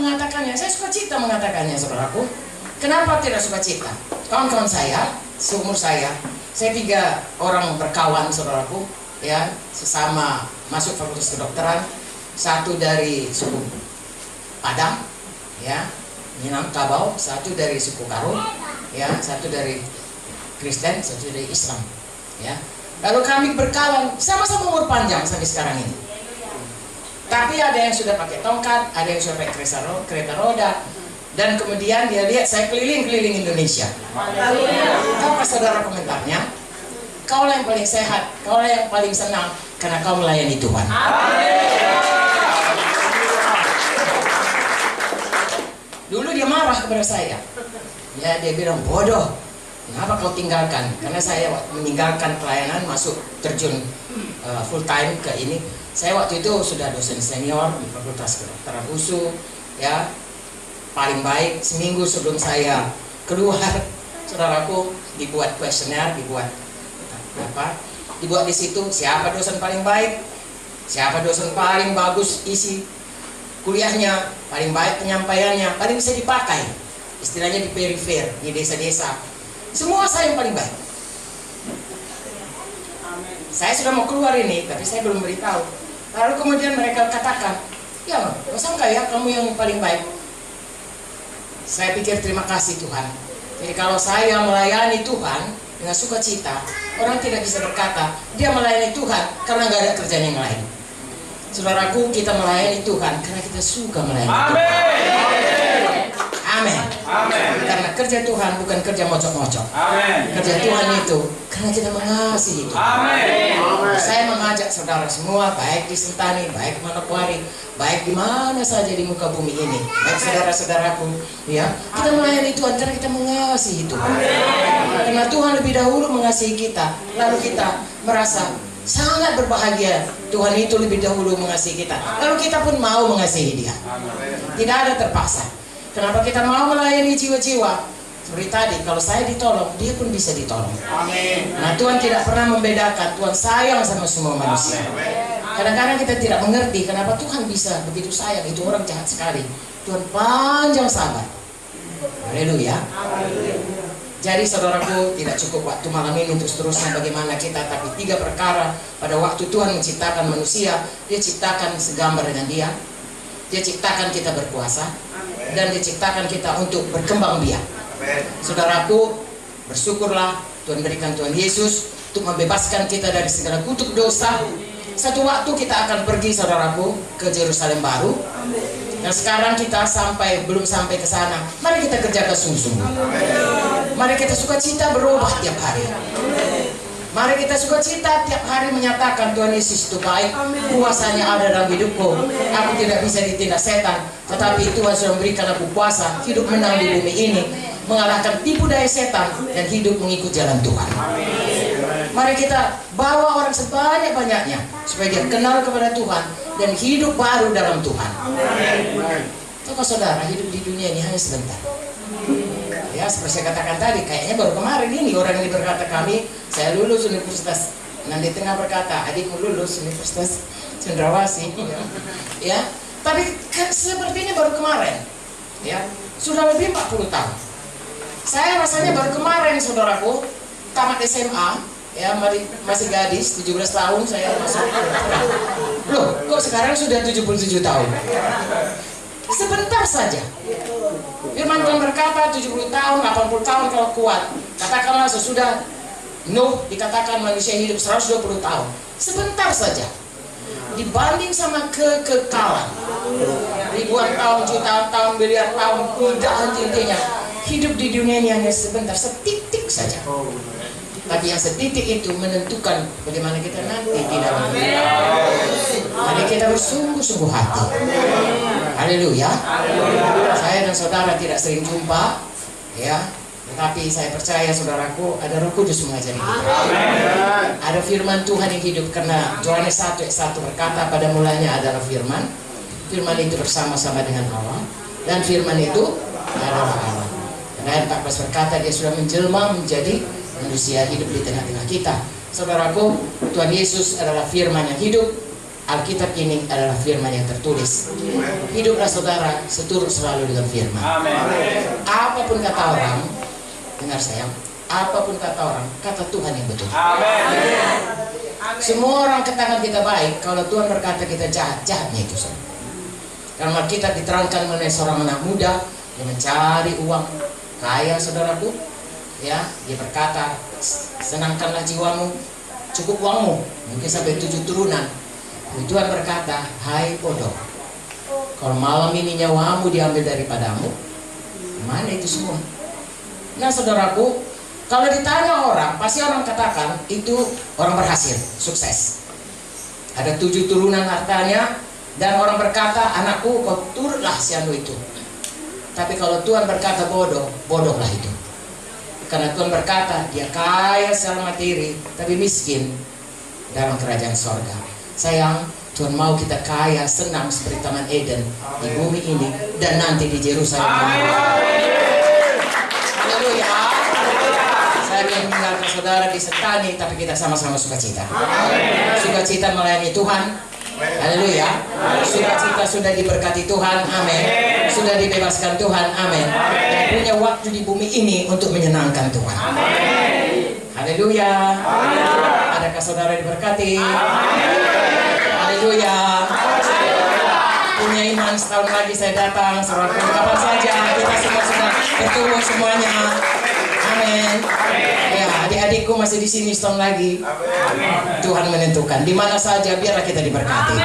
mengatakannya, saya sukacita mengatakannya, saudaraku. Kenapa tidak sukacita? Kawan-kawan saya, seumur saya 3 orang berkawan, saudaraku, ya, sesama masuk fakultas kedokteran. Satu dari suku Padang, ya, Minangkabau, satu dari suku Karo, ya, satu dari Kristen, satu dari Islam, ya. Lalu kami berkawan, sama-sama umur panjang sampai sekarang ini. Tapi ada yang sudah pakai tongkat, ada yang sudah pakai kereta roda, dan kemudian dia lihat saya keliling-keliling Indonesia. Apa saudara komentarnya? Kaulah yang paling sehat, kaulah yang paling senang, karena kau melayani Tuhan. Dulu dia marah kepada saya. Ya, dia bilang, bodoh, kenapa kau tinggalkan? Karena saya meninggalkan pelayanan, masuk terjun full time ke ini. Saya waktu itu sudah dosen senior di Fakultas Kedokteran USU, ya, paling baik. Seminggu sebelum saya keluar, saudaraku, dibuat kuesioner, dibuat di situ siapa dosen paling baik, siapa dosen paling bagus isi kuliahnya, paling baik penyampaiannya, paling bisa dipakai, istilahnya di perifer, di desa-desa. Semua saya yang paling baik. Saya sudah mau keluar ini, tapi saya belum beritahu. Lalu kemudian mereka katakan, ya, masa enggak ya kamu yang paling baik? Saya pikir terima kasih Tuhan. Jadi kalau saya melayani Tuhan dengan sukacita, orang tidak bisa berkata dia melayani Tuhan karena nggak ada kerjaan yang lain. Saudaraku, kita melayani Tuhan karena kita suka melayani Tuhan. Amin. Amin. Karena kerja Tuhan bukan kerja mocok-mocok. Kerja Tuhan itu karena kita mengasihi Tuhan. Amin. Saya mengajak saudara semua, baik di Sentani, baik di Manokwari, baik di mana saja di muka bumi ini, baik saudara-saudaraku, ya, kita melayani Tuhan karena kita mengasihi Tuhan. Karena Tuhan lebih dahulu mengasihi kita, lalu kita merasa sangat berbahagia. Tuhan itu lebih dahulu mengasihi kita, lalu kita pun mau mengasihi Dia. Tidak ada terpaksa. Kenapa kita mau melayani jiwa-jiwa? Seperti tadi, kalau saya ditolong, dia pun bisa ditolong. Amin. Nah, Tuhan tidak pernah membedakan. Tuhan sayang sama semua manusia. Kadang-kadang kita tidak mengerti kenapa Tuhan bisa begitu sayang. Itu orang jahat sekali. Tuhan panjang sabar. Haleluya. Jadi saudaraku, tidak cukup waktu malam ini untuk seterusnya bagaimana kita, tapi 3 perkara pada waktu Tuhan menciptakan manusia. Dia ciptakan segambar dengan Dia. Dia ciptakan kita berkuasa, dan diciptakan kita untuk berkembang biak. Saudaraku, bersyukurlah Tuhan berikan Tuhan Yesus untuk membebaskan kita dari segala kutuk dosa. Satu waktu kita akan pergi, saudaraku, ke Yerusalem baru. Dan sekarang kita belum sampai ke sana. Mari kita kerjakan sungguh-sungguh. Mari kita sukacita berubah tiap hari. Mari kita sukacita tiap hari menyatakan Tuhan Yesus itu baik, kuasanya ada dalam hidupku. Aku tidak bisa ditindak setan, tetapi Tuhan sudah memberikan aku kuasa hidup menang di bumi ini, mengalahkan tipu daya setan dan hidup mengikut jalan Tuhan. Mari kita bawa orang sebanyak-banyaknya supaya dia kenal kepada Tuhan dan hidup baru dalam Tuhan. Toko saudara, hidup di dunia ini hanya sebentar. Ya, seperti saya katakan tadi, kayaknya baru kemarin ini orang ini berkata kami, saya lulus universitas. Nanti tengah berkata, adikmu lulus universitas Cendrawasih. Ya, tapi sepertinya baru kemarin. Ya, sudah lebih 40 tahun. Saya rasanya baru kemarin, saudaraku, tamat SMA. Ya, masih gadis, 17 tahun saya masuk. Loh, kok sekarang sudah 77 tahun? Sebentar saja. Firman Tuhan berkata 70 tahun, 80 tahun kalau kuat. Katakanlah sesudah Nuh dikatakan manusia hidup 120 tahun. Sebentar saja. Dibanding sama kekekalan. Ribuan tahun, jutaan tahun, miliar tahun, tidak henti-hentinya. Hidup di dunia ini hanya sebentar, setitik saja. Tapi yang setitik itu menentukan bagaimana kita nanti di dalam hidup. Mari kita bersungguh-sungguh hati. Haleluya. Saya dan saudara tidak sering jumpa, ya, tetapi saya percaya saudaraku ada Roh Kudus mengajari kita. Ada firman Tuhan yang hidup, karena Yohanes 1:1 berkata pada mulanya adalah firman. Firman itu bersama-sama dengan Allah, dan firman itu adalah Allah. Dan ayat 14 berkata dia sudah menjelma menjadi manusia hidup di tengah-tengah kita. Saudaraku, Tuhan Yesus adalah firman yang hidup. Alkitab ini adalah firman yang tertulis. Hiduplah saudara seturut selalu dengan firman. Apapun kata orang, dengar sayang, apapun kata orang, kata Tuhan yang betul. Semua orang katakan kita baik, kalau Tuhan berkata kita jahat, jahatnya itu saudara. Karena kita diterangkan mengenai seorang anak muda yang mencari uang, kaya saudaraku, ya, dia berkata, senangkanlah jiwamu, cukup uangmu, mungkin sampai 7 turunan. Tuhan berkata, hai bodoh, kalau malam ini nyawamu diambil daripadamu, mana itu semua? Nah saudaraku, kalau ditanya orang, pasti orang katakan itu orang berhasil, sukses. Ada 7 turunan hartanya, dan orang berkata, anakku kau turutlah si anu itu. Tapi kalau Tuhan berkata bodoh, bodohlah itu. Karena Tuhan berkata, dia kaya secara materi, tapi miskin dalam kerajaan sorga. Sayang, Tuhan mau kita kaya, senang seperti Taman Eden di bumi ini dan nanti di Yerusalem. Haleluya. Saya ingin meninggalkan saudara di Sentani, tapi kita sama-sama sukacita. Sukacita melayani Tuhan. Haleluya. Sukacita sudah diberkati Tuhan. Amin. Sudah dibebaskan Tuhan. Amin. Dan punya waktu di bumi ini untuk menyenangkan Tuhan. Haleluya. Adakah saudara diberkati? Haleluya. Punya iman setahun lagi saya datang. Saudara kapan saja kita semua sudah bertemu semuanya. Amin. Ya, adik-adikku masih di sini setahun lagi. Tuhan menentukan di mana saja biarlah kita diberkati.